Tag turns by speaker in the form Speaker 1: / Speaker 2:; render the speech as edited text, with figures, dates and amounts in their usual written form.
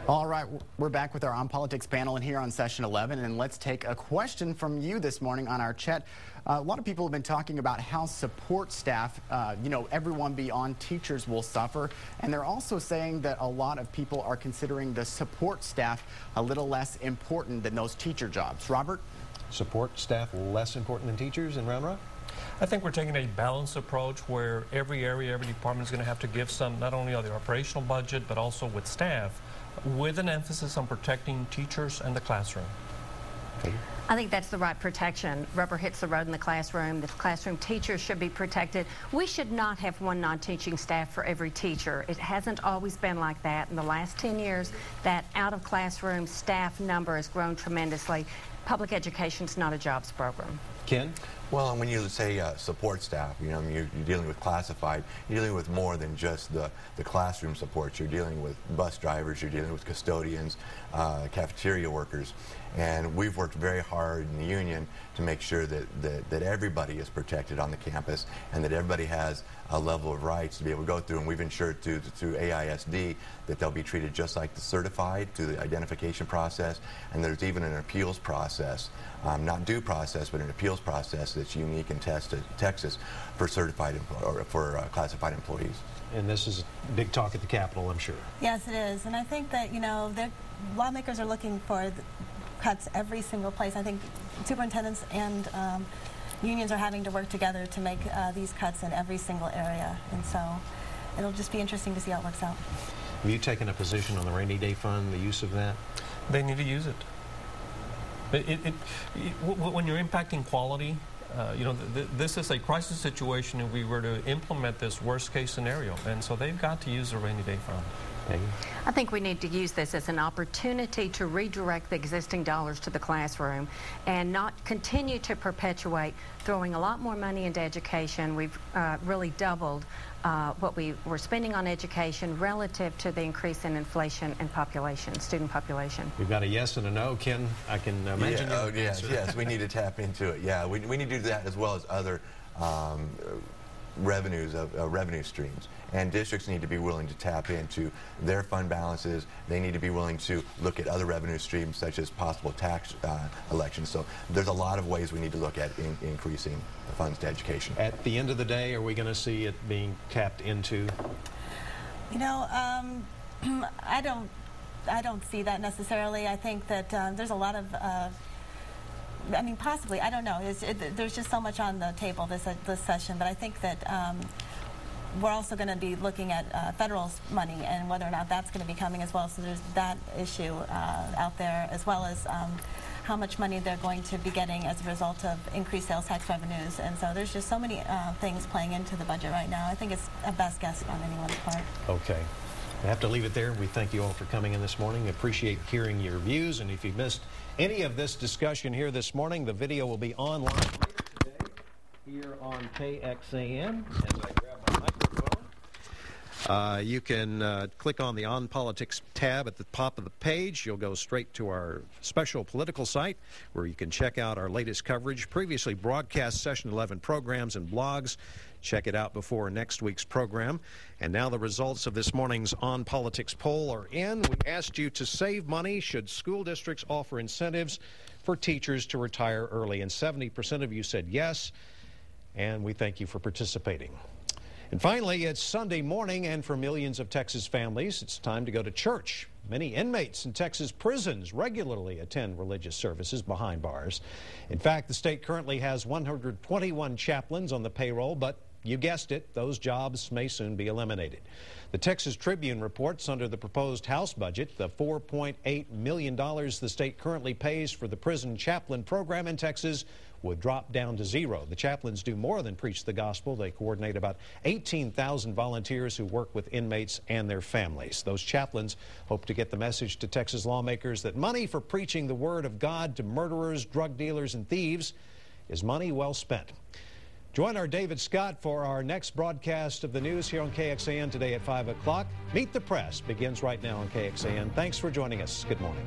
Speaker 1: All right, we're back with our On Politics panel and here on Session 11, and let's take a question from you this morning on our chat. A lot of people have been talking about how support staff, everyone beyond teachers will suffer, and they're also saying that a lot of people are considering the support staff a little less important than those teacher jobs. Robert?
Speaker 2: Support staff less important than teachers in Round Rock?
Speaker 3: I think we're taking a balanced approach where every area, every department is going to have to give some, not only on the operational budget, but also with staff, with an emphasis on protecting teachers and the classroom.
Speaker 4: I think that's the right protection. Rubber hits the road in the classroom. The classroom teachers should be protected. We should not have one non-teaching staff for every teacher. It hasn't always been like that. In the last 10 years, that out-of-classroom staff number has grown tremendously. Public education is not a jobs program.
Speaker 2: Ken?
Speaker 5: Well, when you say support staff, you're dealing with classified, you're dealing with more than just the classroom supports. You're dealing with bus drivers, you're dealing with custodians, cafeteria workers. And we've worked very hard in the union to make sure that everybody is protected on the campus and that everybody has a level of rights to be able to go through. And we've ensured through AISD that they'll be treated just like the certified through the identification process. And there's even an appeals process, not due process, but an appeals process that's unique in Texas for certified or for classified employees.
Speaker 2: And this is big talk at the Capitol, I'm sure.
Speaker 6: Yes, it is. And I think that, the lawmakers are looking for cuts every single place. I think superintendents and unions are having to work together to make these cuts in every single area. And so it'll just be interesting to see how it works out.
Speaker 2: Have you taken a position on the rainy day fund, the use of that?
Speaker 3: They need to use it. When you're impacting quality, this is a crisis situation if we were to implement this worst case scenario, and so they've got to use the rainy day fund.
Speaker 4: I think we need to use this as an opportunity to redirect the existing dollars to the classroom and not continue to perpetuate throwing a lot more money into education. We've really doubled what we were spending on education relative to the increase in inflation and population, student population.
Speaker 2: We've got a yes and a no. Ken, I can imagine.
Speaker 5: Yes, we need to tap into it. Yeah, we need to do that as well as other revenue streams. And districts need to be willing to tap into their fund balances. They need to be willing to look at other revenue streams such as possible tax elections. So there's a lot of ways we need to look at increasing the funds to education.
Speaker 2: At the end of the day, are we going to see it being tapped into?
Speaker 6: I don't see that necessarily. I think that there's a lot of possibly. I don't know. There's just so much on the table this session, but I think that we're also going to be looking at federal money and whether or not that's going to be coming as well. So there's that issue out there, as well as how much money they're going to be getting as a result of increased sales tax revenues. And so there's just so many things playing into the budget right now. I think it's a best guess on anyone's part.
Speaker 2: Okay. I have to leave it there. We thank you all for coming in this morning. Appreciate hearing your views. And if you missed any of this discussion here this morning, the video will be online later today here on KXAN. As I grab my microphone, you can click on the On Politics tab at the top of the page. You'll go straight to our special political site where you can check out our latest coverage, previously broadcast Session 11 programs and blogs. Check it out before next week's program. And now the results of this morning's On Politics poll are in. We asked you to save money. Should school districts offer incentives for teachers to retire early? And 70% of you said yes. And we thank you for participating. And finally, it's Sunday morning, and for millions of Texas families, it's time to go to church. Many inmates in Texas prisons regularly attend religious services behind bars. In fact, the state currently has 121 chaplains on the payroll, but you guessed it, those jobs may soon be eliminated. The Texas Tribune reports under the proposed House budget, the $4.8 million the state currently pays for the prison chaplain program in Texas would drop down to zero. The chaplains do more than preach the gospel. They coordinate about 18,000 volunteers who work with inmates and their families. Those chaplains hope to get the message to Texas lawmakers that money for preaching the word of God to murderers, drug dealers, and thieves is money well spent. Join our David Scott for our next broadcast of the news here on KXAN today at 5 o'clock. Meet the Press begins right now on KXAN. Thanks for joining us. Good morning.